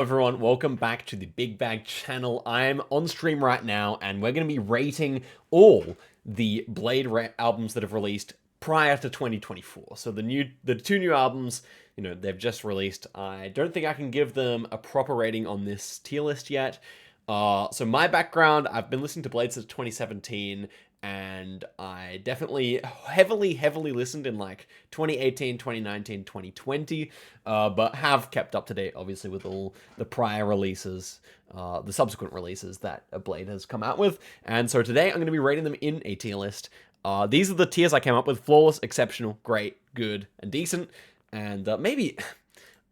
Everyone, welcome back to the Big Bag channel. I'm on stream right now, and we're going to be rating all the albums that have released prior to 2024. So the two new albums, they've just released. I don't think I can give them a proper rating on this tier list yet. So my background, I've been listening to Bladee since 2017, and I definitely heavily listened in like 2018, 2019, 2020, but have kept up to date, obviously, with all the prior releases, the subsequent releases that Bladee has come out with. And so today I'm going to be rating them in a tier list. These are the tiers I came up with: flawless, exceptional, great, good, and decent. And maybe,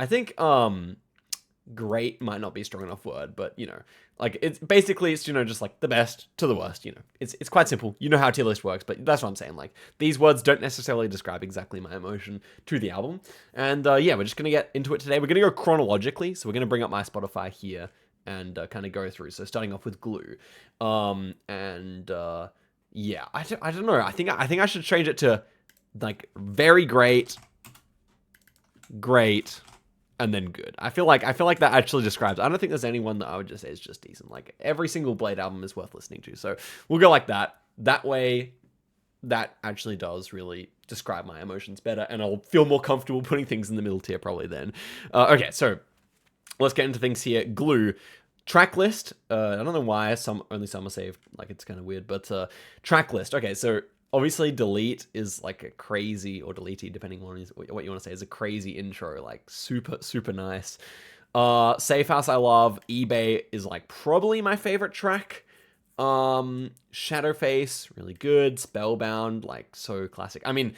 I think, great might not be a strong enough word, but like it's just like the best to the worst. It's quite simple. You know how tier list works, but that's what I'm saying. Like, these words don't necessarily describe exactly my emotion to the album. And yeah, we're just gonna get into it today. We're gonna go chronologically, so we're gonna bring up my Spotify here and kind of go through. So starting off with Glue, and yeah, I don't know. I think I should change it to like very great, great, and then good. I feel like that actually describes. I don't think there's anyone that I would just say is just decent. Like, every single Bladee album is worth listening to. So we'll go like that. That way, that actually does really describe my emotions better, and I'll feel more comfortable putting things in the middle tier probably then. Okay, so let's get into things here. Glue. Track list. I don't know why only some are saved. Like, it's kind of weird, but track list. Okay, so obviously delete is like a crazy, or deletey, depending on what you want to say, is a crazy intro, like super nice. Safe House I love. eBay is like probably my favorite track. Shadowface, really good. Spellbound, like so classic. I mean,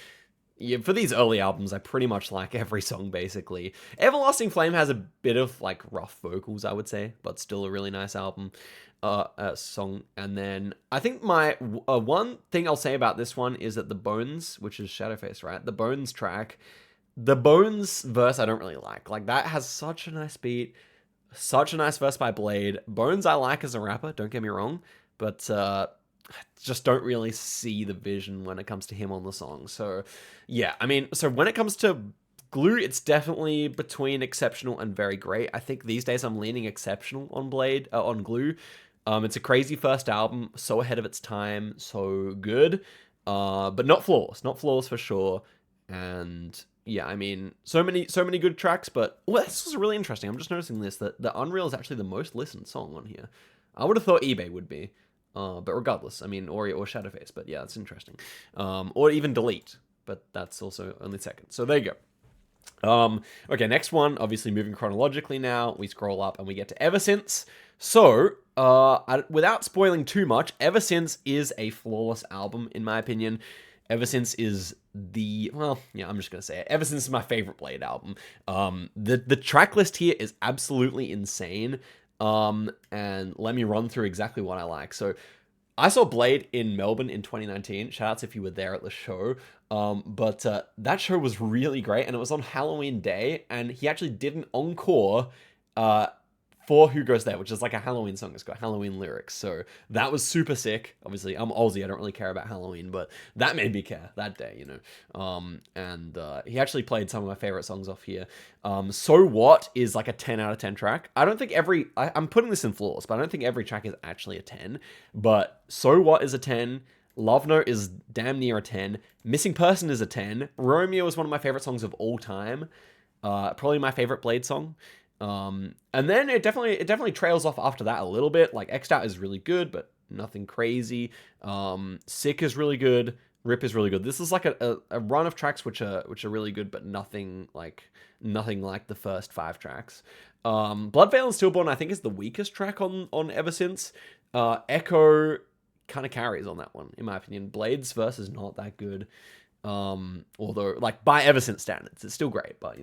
yeah, for these early albums, I pretty much like every song, basically. Everlasting Flame has a bit of, like, rough vocals, I would say, but still a really nice album, song. And then I think my one thing I'll say about this one is that the Bones, which is Shadowface, right? The Bones track, the Bones verse I don't really like. Like, that has such a nice beat, such a nice verse by Bladee. Bones I like as a rapper, don't get me wrong, but just don't really see the vision when it comes to him on the song. So yeah, I mean, so when it comes to Glue, it's definitely between exceptional and very great. I think these days I'm leaning exceptional on on Glue. It's a crazy first album, so ahead of its time, so good, but not flawless for sure. And yeah, I mean, so many good tracks, but this was really interesting. I'm just noticing this, that the Unreal is actually the most listened song on here. I would have thought eBay would be. But regardless, I mean, or Shadowface, but yeah, that's interesting. Or even Delete, but that's also only second. So there you go. Okay, next one, obviously moving chronologically now, we scroll up and we get to Ever Since. So, without spoiling too much, Ever Since is a flawless album, in my opinion. Ever Since is I'm just going to say it. Ever Since is my favorite Bladee album. The track list here is absolutely insane. And let me run through exactly what I like. So I saw Bladee in Melbourne in 2019. Shoutouts if you were there at the show. But that show was really great, and it was on Halloween Day, and he actually did an encore for Who Goes There, which is like a Halloween song. It's got Halloween lyrics. So that was super sick. Obviously, I'm Aussie. I don't really care about Halloween, but that made me care that day, And he actually played some of my favorite songs off here. So What is like a 10 out of 10 track. I don't think I'm putting this in flaws, but I don't think every track is actually a 10. But So What is a 10. Love Note is damn near a 10. Missing Person is a 10. Romeo is one of my favorite songs of all time. Probably my favorite Bladee song. And then it definitely trails off after that a little bit. Like, X'd Out is really good, but nothing crazy. Sick is really good. Rip is really good. This is like a run of tracks which are really good, but nothing like the first 5 tracks. Blood Veil and Stillborn, I think, is the weakest track on Ever Since. Echo kind of carries on that one, in my opinion. Blade's verse is not that good. Although, like, by Ever Since standards, it's still great, but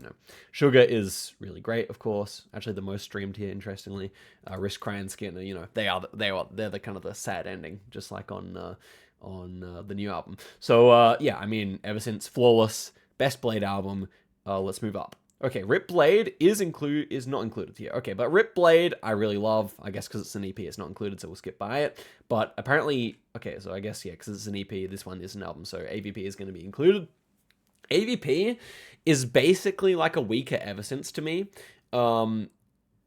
Sugar is really great, of course. Actually, the most streamed here, interestingly. Risk, Cry, and Skin, they're the kind of the sad ending, just like on the new album. So yeah, I mean, Ever Since, flawless, best Bladee album. Let's move up. Okay, Rip Bladee is not included here. Okay, but Rip Bladee I really love. I guess because it's an EP, it's not included, so we'll skip by it. But apparently, okay, so I guess, yeah, because it's an EP, this one is an album, so AVP is going to be included. AVP is basically like a weaker Ever Since to me.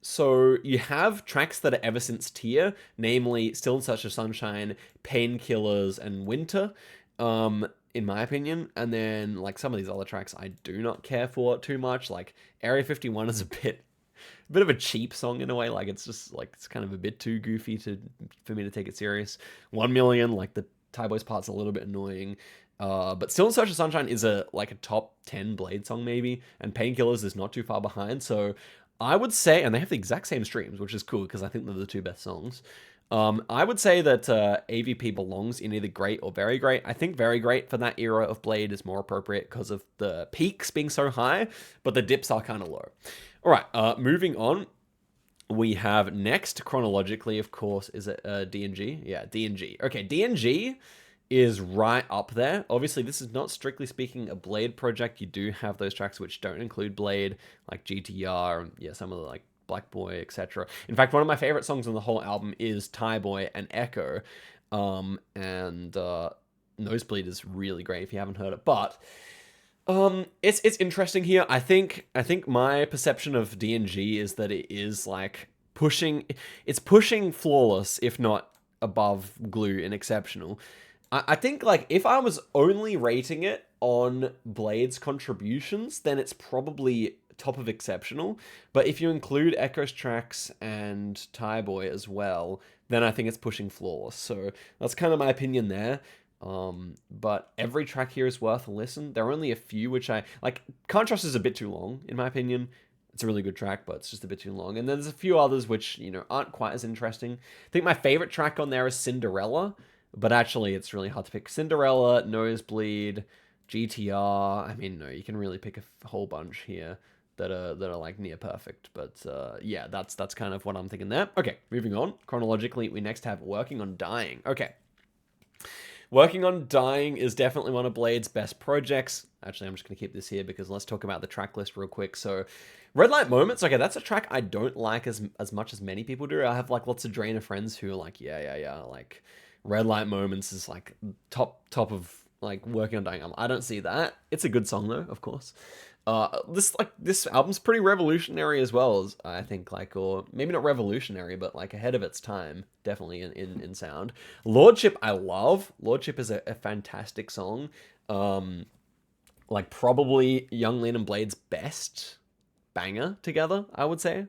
So you have tracks that are ever since tier, namely Still in Search of Sunshine, Painkillers, and Winter, in my opinion. And then like some of these other tracks I do not care for too much. Like Area 51 is a bit of a cheap song in a way. Like it's just like it's kind of a bit too goofy for me to take it serious. 1 Million, like the Thai Boys part's a little bit annoying. But Still in Search of Sunshine is a top 10 Blade song maybe, and Painkillers is not too far behind. So I would say, and they have the exact same streams, which is cool because I think they're the two best songs. I would say that AVP belongs in either great or very great. I think very great for that era of Blade is more appropriate because of the peaks being so high, but the dips are kind of low. All right, moving on. We have next chronologically, of course, is it DNG? Yeah, DNG. Okay, DNG is right up there. Obviously, this is not strictly speaking a Blade project. You do have those tracks which don't include Blade, like GTR, and yeah, some of the like Black Boy, etc. In fact, one of my favorite songs on the whole album is Thai Boy and Echo, and Nosebleed is really great if you haven't heard it. But it's interesting here. I think my perception of DNG is that it is like pushing flawless, if not above glue in exceptional. I think like if I was only rating it on Blade's contributions, then it's probably top of exceptional. But if you include Echo's tracks and Thai Boy as well, then I think it's pushing flawless. So that's kind of my opinion there. But every track here is worth a listen. There are only a few which I like. Contrast is a bit too long, in my opinion. It's a really good track, but it's just a bit too long. And then there's a few others which, aren't quite as interesting. I think my favorite track on there is Cinderella, but actually it's really hard to pick. Cinderella, Nosebleed, GTR. I mean, no, you can really pick a whole bunch here that are like near perfect. But yeah, that's kind of what I'm thinking there. Okay, moving on. Chronologically, we next have Working on Dying. Okay. Working on Dying is definitely one of Blade's best projects. Actually, I'm just going to keep this here because let's talk about the track list real quick. So, Red Light Moments, okay, that's a track I don't like as much as many people do. I have like lots of Drainer friends who are like, yeah, like Red Light Moments is like top of like Working on Dying. I don't see that. It's a good song though, of course. This album's pretty revolutionary as well, as I think, like, or maybe not revolutionary, but like ahead of its time, definitely in sound. Lordship, I love. Lordship is a fantastic song. Like probably Young Lean and Blade's best banger together, I would say.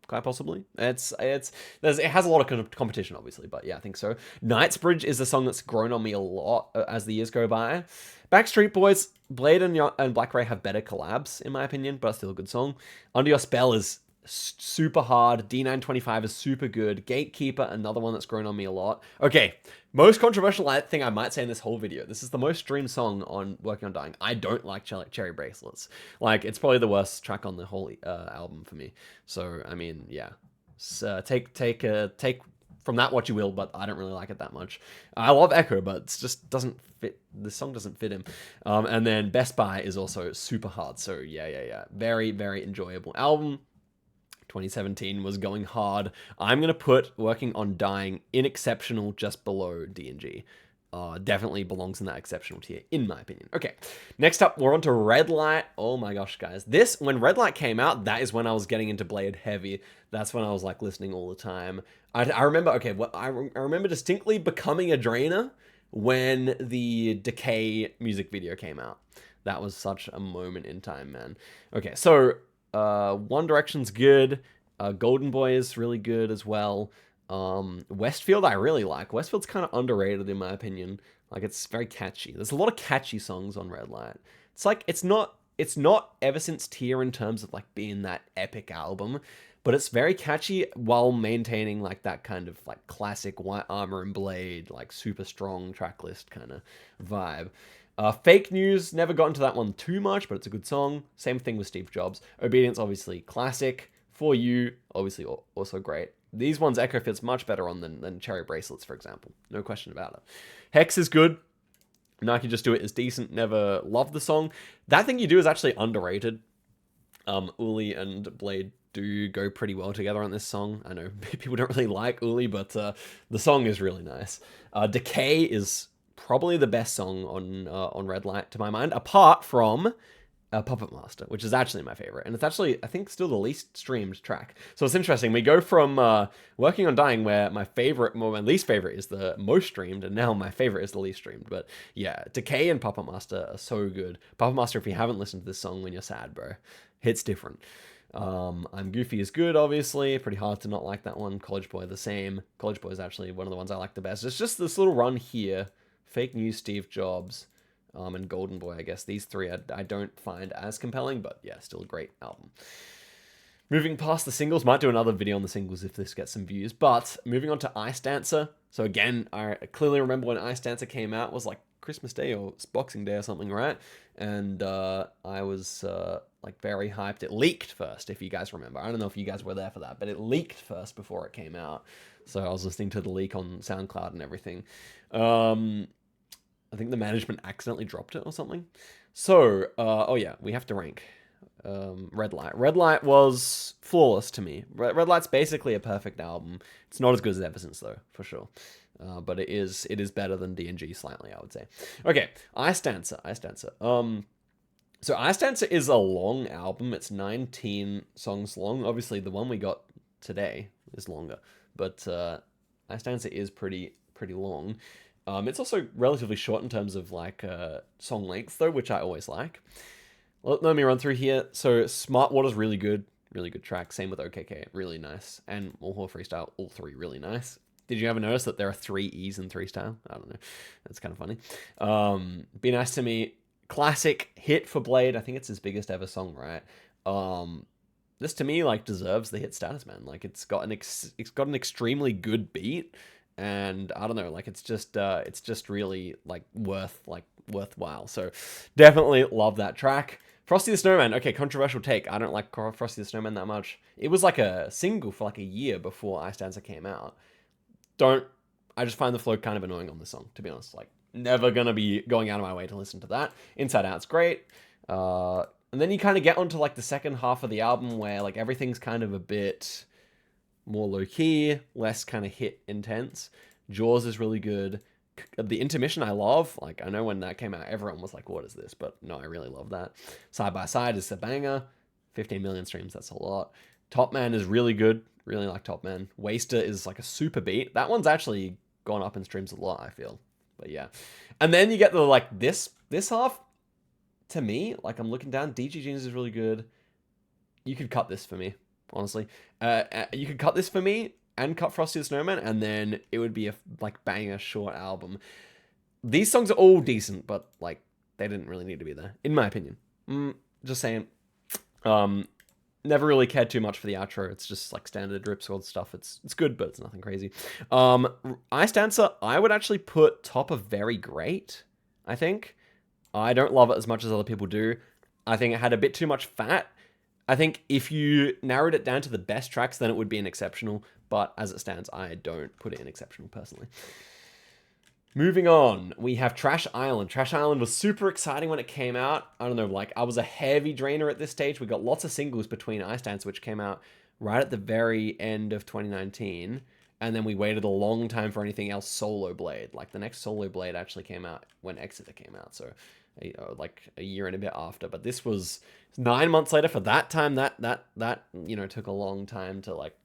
Quite possibly. It has a lot of competition, obviously, but yeah, I think so. Knightsbridge is a song that's grown on me a lot as the years go by. Backstreet Boys, Blade and Black Ray have better collabs, in my opinion, but still a good song. Under Your Spell is super hard. D925 is super good. Gatekeeper, another one that's grown on me a lot. Okay, most controversial thing I might say in this whole video. This is the most streamed song on Working on Dying. I don't like Cherry Bracelets. Like, it's probably the worst track on the whole album for me. So, I mean, yeah. So, take from that what you will, but I don't really like it that much. I love Echo, but it just doesn't fit. The song doesn't fit him. And then Best Buy is also super hard. So, yeah. Very, very enjoyable album. 2017 was going hard. I'm going to put Working on Dying in exceptional just below DNG. Definitely belongs in that exceptional tier, in my opinion. Okay, next up, we're on to Red Light. Oh my gosh, guys. When Red Light came out, that is when I was getting into Blade heavy. That's when I was like listening all the time. I remember, okay, I remember distinctly becoming a Drainer when the Decay music video came out. That was such a moment in time, man. Okay, so One Direction's good. Golden Boy is really good as well. Westfield I really like. Westfield's kind of underrated in my opinion. Like, it's very catchy. There's a lot of catchy songs on Red Light. It's like it's not Ever Since Tier in terms of like being that epic album, but it's very catchy while maintaining like that kind of like classic White Armor and Blade, like super strong track list kind of vibe. Fake News, never got into that one too much, but it's a good song. Same thing with Steve Jobs. Obedience, obviously classic. For You, obviously also great. These ones Echo fits much better on than Cherry Bracelets, for example. No question about it. Hex is good. Nike Just Do It is decent. Never loved the song. That Thing You Do is actually underrated. Uli and Blade do go pretty well together on this song. I know people don't really like Uli, but the song is really nice. Decay is probably the best song on Red Light to my mind, apart from Puppet Master, which is actually my favorite, and it's actually, I think, still the least streamed track. So it's interesting. We go from Working on Dying, where my least favorite is the most streamed, and now my favorite is the least streamed. But yeah, Decay and Puppet Master are so good. Puppet Master, if you haven't listened to this song when you're sad, bro, hits different. I'm Goofy is good, obviously. Pretty hard to not like that one. College Boy, the same. College Boy is actually one of the ones I like the best. It's just this little run here. Fake News, Steve Jobs. And Golden Boy, I guess. These three I don't find as compelling, but yeah, still a great album. Moving past the singles, might do another video on the singles if this gets some views, but moving on to Ice Dancer. So again, I clearly remember when Ice Dancer came out, it was like Christmas Day or Boxing Day or something, right? And I was like very hyped. It leaked first, if you guys remember. I don't know if you guys were there for that, but it leaked first before it came out. So I was listening to the leak on SoundCloud and everything. I think the management accidentally dropped it or something. So, oh yeah, we have to rank Red Light. Red Light was flawless to me. Red Light's basically a perfect album. It's not as good as Ever Since, though, for sure. But it is better than D&G slightly, I would say. Okay, Ice Dancer. So Ice Dancer is a long album. It's 19 songs long. Obviously, the one we got today is longer. But Ice Dancer is pretty long. It's also relatively short in terms of like song length, though, which I always like. Let me run through here. So Smart Water's really good track. Same with OKK, really nice. And Warhol Freestyle, all three really nice. Did you ever notice that there are 3 E's in 3-style? I don't know. That's kind of funny. Be Nice to Me, classic hit for Blade. I think it's his biggest ever song, right? This to me like deserves the hit status, man. Like it's got an extremely good beat. And I don't know, like it's just really like worthwhile. So definitely love that track. Frosty the Snowman. Okay, controversial take. I don't like Frosty the Snowman that much. It was like a single for like a year before Ice Dancer came out. I just find the flow kind of annoying on this song, to be honest. Like never gonna be going out of my way to listen to that. Inside Out's great. And then you kind of get onto like the second half of the album where like everything's kind of a bit more low-key, less kind of hit intense. Jaws is really good. The intermission I love. Like, I know when that came out, everyone was like, what is this? But no, I really love that. Side by Side is a banger. 15 million streams, that's a lot. Top Man is really good. Really like Top Man. Waster is like a super beat. That one's actually gone up in streams a lot, I feel. But yeah. And then you get the, like, this half. To me, like, I'm looking down. DG Jeans is really good. You could cut this for me. Honestly, you could cut this for me and cut Frosty the Snowman, and then it would be a like banger short album. These songs are all decent, but like they didn't really need to be there, in my opinion. Just saying. Never really cared too much for the outro. It's just like standard drip sword stuff. It's good, but it's nothing crazy. Ice Dancer, I would actually put top of very great. I think I don't love it as much as other people do. I think it had a bit too much fat. I think if you narrowed it down to the best tracks, then it would be an exceptional. But as it stands, I don't put it in exceptional personally. Moving on, we have Trash Island. Trash Island was super exciting when it came out. I don't know, like I was a heavy drainer at this stage. We got lots of singles between Ice Dance, which came out right at the very end of 2019. And then we waited a long time for anything else solo Blade. Like the next solo Blade actually came out when Exeter came out. So like a year and a bit after, but this was 9 months later. For that time, that took a long time to like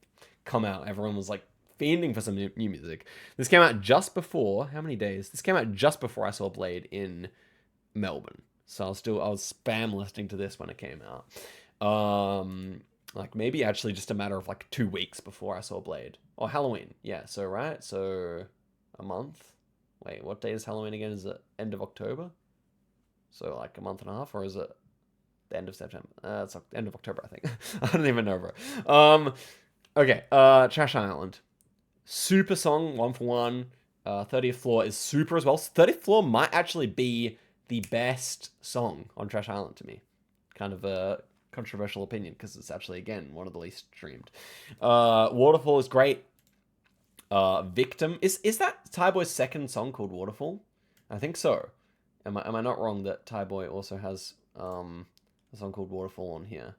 come out. Everyone was like fiending for some new music. This came out just before, how many days? This came out just before I saw Blade in Melbourne, so I was spam listening to this when it came out. Like maybe actually just a matter of like 2 weeks before I saw Blade or Halloween. Yeah, so right, so a month. Wait, what day is Halloween again? Is it end of October? So like a month and a half, or is it the end of September? It's end of October, I think. I don't even know, bro. Okay, Trash Island. Super song, 1 for 1. 30th Floor is super as well. 30th Floor might actually be the best song on Trash Island to me. Kind of a controversial opinion, because it's actually, again, one of the least streamed. Waterfall is great. Victim. Is that Tyboy's second song called Waterfall? I think so. Am I not wrong that Tyboy also has a song called Waterfall on here?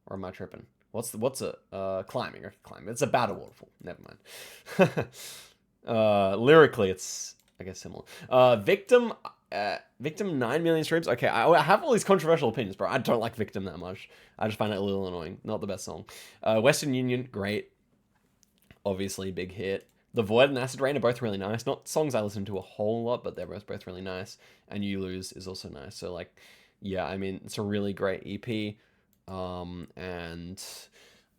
Or am I tripping? What's it? Climbing. Okay, Climbing. It's about a waterfall. Never mind. Lyrically, it's, I guess, similar. Victim, Victim 9 million streams. Okay, I have all these controversial opinions, bro. I don't like Victim that much. I just find it a little annoying. Not the best song. Western Union, great. Obviously, big hit. The Void and Acid Rain are both really nice. Not songs I listen to a whole lot, but they're both really nice. And You Lose is also nice. So, like, yeah, I mean, it's a really great EP. And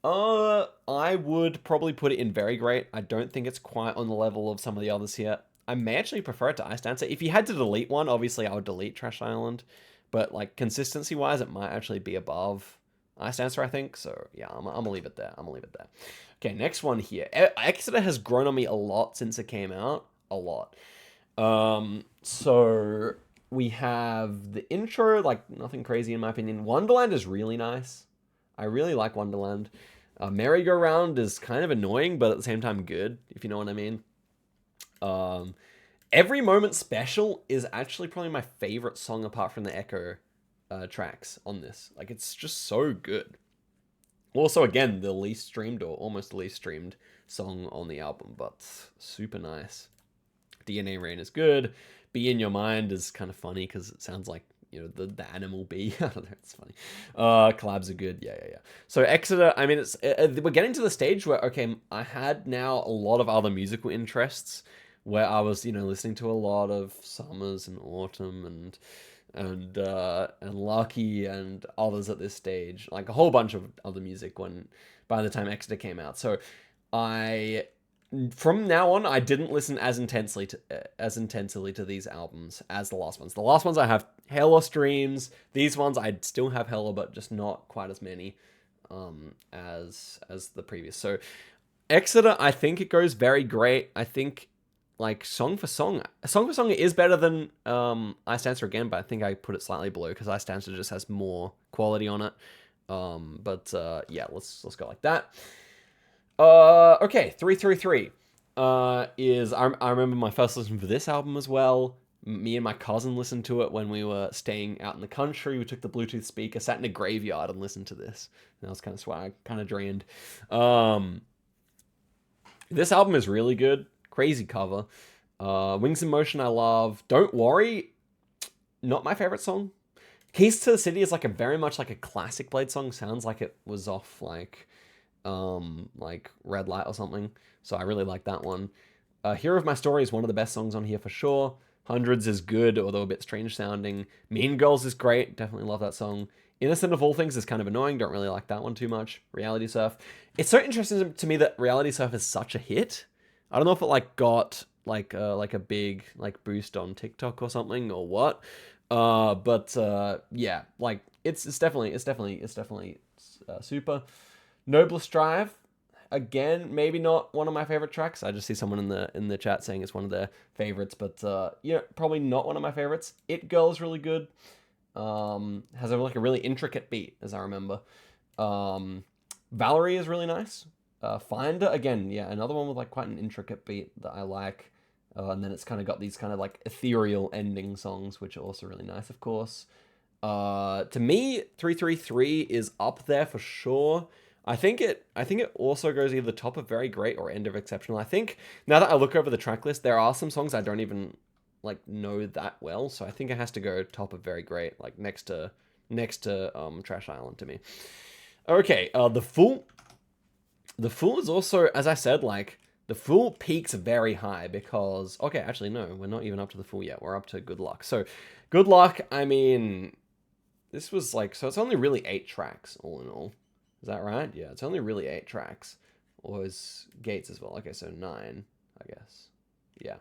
I would probably put it in very great. I don't think it's quite on the level of some of the others here. I may actually prefer it to Ice Dancer. If you had to delete one, obviously I would delete Trash Island. But, like, consistency-wise, it might actually be above Ice Dancer, I think. So, yeah, I'm gonna leave it there. I'm gonna leave it there. Okay, next one here. Exeter has grown on me a lot since it came out. A lot. So we have the intro, like nothing crazy in my opinion. Wonderland is really nice. I really like Wonderland. Merry-Go-Round is kind of annoying, but at the same time good, if you know what I mean. Every Moment Special is actually probably my favorite song apart from the Echo tracks on this. Like, it's just so good. Also, again, the least streamed or almost the least streamed song on the album, but super nice. DNA Rain is good. Be In Your Mind is kind of funny because it sounds like, you know, the animal bee. I don't know, it's funny. Collabs are good. Yeah. So Exeter, I mean, we're getting to the stage where, okay, I had now a lot of other musical interests where I was, you know, listening to a lot of Summers and Autumn and Lucky and others at this stage, like a whole bunch of other music by the time Exeter came out. So from now on, I didn't listen as intensely to these albums as the last ones. The last ones I have hella streams. These ones I still have hella, but just not quite as many as the previous. So Exeter, I think it goes very great. I think, like, song for song is better than Ice Dancer again, but I think I put it slightly below because Ice Dancer just has more quality on it. Yeah, let's go like that. Okay, 333 is I remember my first listen for this album as well. Me and my cousin listened to it when we were staying out in the country. We took the Bluetooth speaker, sat in a graveyard, and listened to this. And that was kind of swag, kind of drained. This album is really good. Crazy cover. Wings in Motion I love. Don't Worry, not my favorite song. Keys to the City is like very much like a classic Blade song. Sounds like it was off like Red Light or something. So I really like that one. Hero of My Story is one of the best songs on here for sure. Hundreds is good, although a bit strange sounding. Mean Girls is great. Definitely love that song. Innocent of All Things is kind of annoying. Don't really like that one too much. Reality Surf. It's so interesting to me that Reality Surf is such a hit. I don't know if it like got like a big like boost on TikTok or something or what. Yeah, like it's definitely super. Noblest Drive, again, maybe not one of my favorite tracks. I just see someone in the chat saying it's one of their favorites, but yeah, probably not one of my favorites. It Girl is really good. Has like a really intricate beat, as I remember. Valerie is really nice. Finder, again, yeah, another one with like quite an intricate beat that I like. And then it's kind of got these kind of like ethereal ending songs, which are also really nice, of course. To me, 333 is up there for sure. I think it also goes either top of very great or end of exceptional. I think now that I look over the track list, there are some songs I don't even like know that well, so I think it has to go top of very great, like next to Trash Island to me. Okay, The Fool is also, as I said, like The Fool peaks very high because, okay, actually no, we're not even up to The Fool yet. We're up to Good Luck. So Good Luck, I mean, this was like, so it's only really 8 tracks all in all. Is that right? Yeah, it's only really 8 tracks. Or is Gates as well? Okay, so 9, I guess. Yeah.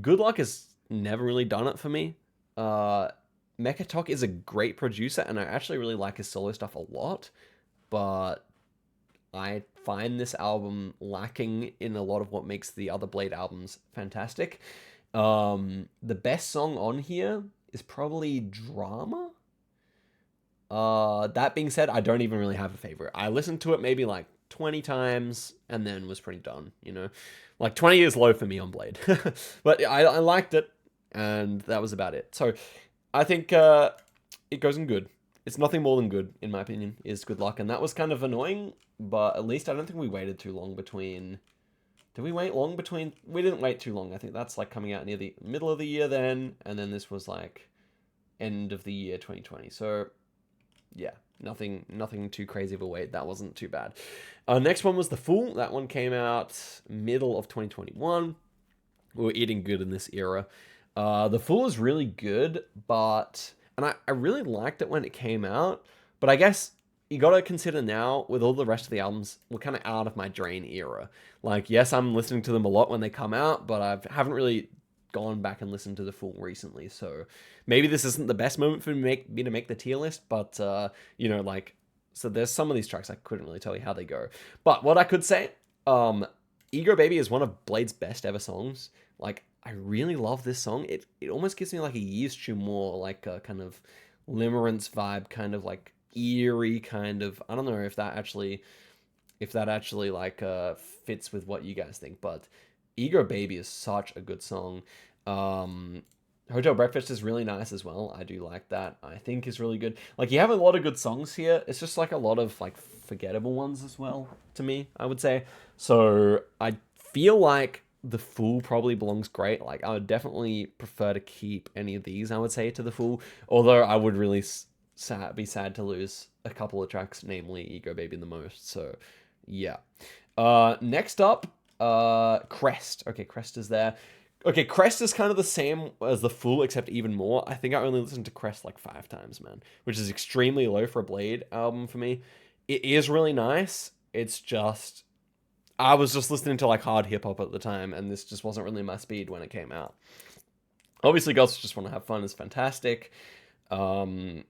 Good Luck has never really done it for me. Mekatok is a great producer, and I actually really like his solo stuff a lot. But I find this album lacking in a lot of what makes the other Blade albums fantastic. The best song on here is probably Drama. That being said, I don't even really have a favorite. I listened to it maybe like 20 times and then was pretty done, you know? Like 20 is low for me on Blade. But I liked it, and that was about it. So I think it goes in good. It's nothing more than good, in my opinion, is Good Luck. And that was kind of annoying, but at least I don't think we waited too long between Did we wait long between? We didn't wait too long. I think that's like coming out near the middle of the year then, and then this was like end of the year 2020. So yeah, nothing too crazy of a wait. That wasn't too bad. Next one was The Fool. That one came out middle of 2021. We were eating good in this era. The Fool is really good, and I really liked it when it came out, but I guess you gotta consider now, with all the rest of the albums, we're kind of out of my Drain era. Like, yes, I'm listening to them a lot when they come out, but I haven't really gone back and listened to The Fool recently, so maybe this isn't the best moment for me to make the tier list, but, you know, like, so there's some of these tracks I couldn't really tell you how they go. But what I could say, Ego Baby is one of Blade's best ever songs. Like, I really love this song. It almost gives me like a Years to More, like a kind of Limerence vibe, kind of like eerie kind of, I don't know if that actually like fits with what you guys think, but Ego Baby is such a good song. Hotel Breakfast is really nice as well. I do like that. I think is really good. Like, you have a lot of good songs here. It's just like a lot of like forgettable ones as well to me, I would say. So I feel like The Fool probably belongs great. Like, I would definitely prefer to keep any of these, I would say, to The Fool. Although I would really be sad to lose a couple of tracks, namely Ego Baby the most. So yeah. Next up, Crest. Okay, Crest is there. Okay, Crest is kind of the same as The Fool, except even more. I think I only listened to Crest like 5 times, man, which is extremely low for a Blade album for me. It is really nice. It's just, I was just listening to like hard hip hop at the time, and this just wasn't really my speed when it came out. Obviously, Girls Just Want to Have Fun is fantastic. And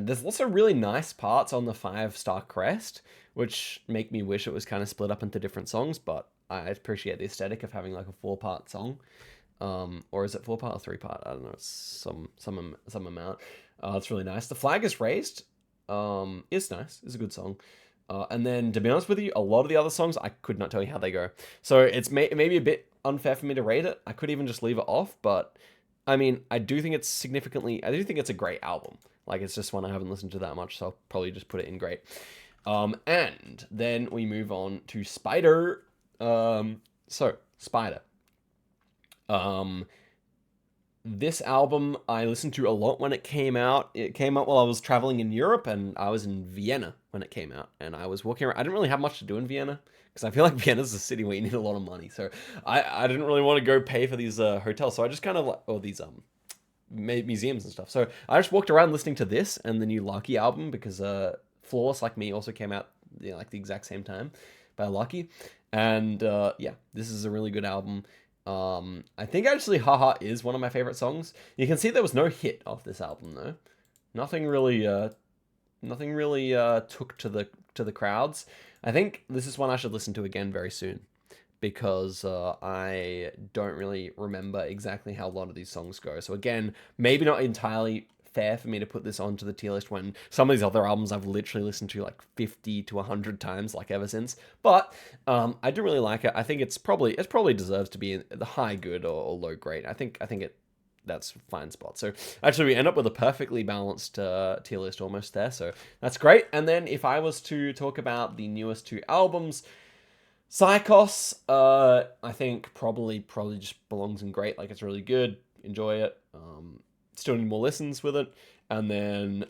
there's also really nice parts on the 5-star Crest, which make me wish it was kind of split up into different songs, but I appreciate the aesthetic of having like a 4-part song. Or is it 4-part or 3-part? I don't know. It's some amount. It's really nice. The Flag Is Raised is nice. It's a good song. And then, to be honest with you, a lot of the other songs, I could not tell you how they go. So it's maybe a bit unfair for me to rate it. I could even just leave it off, but I mean, I do think it's a great album. Like, it's just one I haven't listened to that much, so I'll probably just put it in great. And then we move on to Spider. So, Spider. This album I listened to a lot when it came out. It came out while I was traveling in Europe, and I was in Vienna when it came out. And I was walking around. I didn't really have much to do in Vienna, because I feel like Vienna's a city where you need a lot of money. So I didn't really want to go pay for these hotels. So I just kind of, or these museums and stuff. So I just walked around listening to this and the new Lucky album, because Flawless Like Me also came out, you know, like the exact same time by Lucky. And yeah, this is a really good album. I think actually Haha is one of my favorite songs. You can see there was no hit off this album though. Nothing really took to the crowds. I think this is one I should listen to again very soon, because I don't really remember exactly how a lot of these songs go. So again, maybe not entirely fair for me to put this onto the tier list when some of these other albums I've literally listened to like 50 to 100 times, like ever since. But I do really like it. I think it probably deserves to be in the high good or low great. I think that's a fine spot. So actually we end up with a perfectly balanced tier list almost there. So that's great. And then if I was to talk about the newest 2 albums, Psychos, I think probably just belongs in great. Like, it's really good. Enjoy it. Still need more listens with it. And then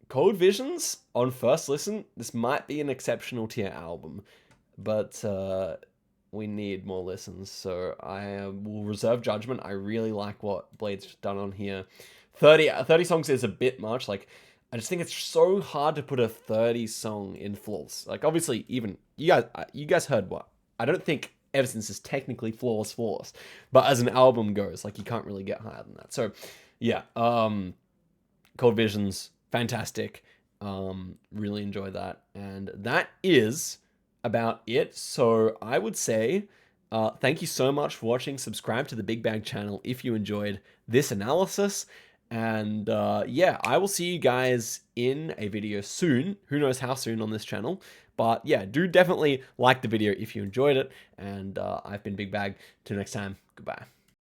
Cold Visions on first listen. This might be an exceptional tier album, but we need more listens. So I will reserve judgment. I really like what Blade's done on here. 30 songs is a bit much. Like, I just think it's so hard to put a 30 song in Flawless. Like, obviously, even you guys heard what? I don't think Ever Since is technically flawless, but as an album goes, like, you can't really get higher than that. So, yeah, Cold Visions, fantastic. Really enjoy that, and that is about it. So I would say, thank you so much for watching. Subscribe to the Big Bag channel if you enjoyed this analysis. And yeah, I will see you guys in a video soon. Who knows how soon on this channel. But yeah, do definitely like the video if you enjoyed it. And I've been Big Bag. Till next time, goodbye.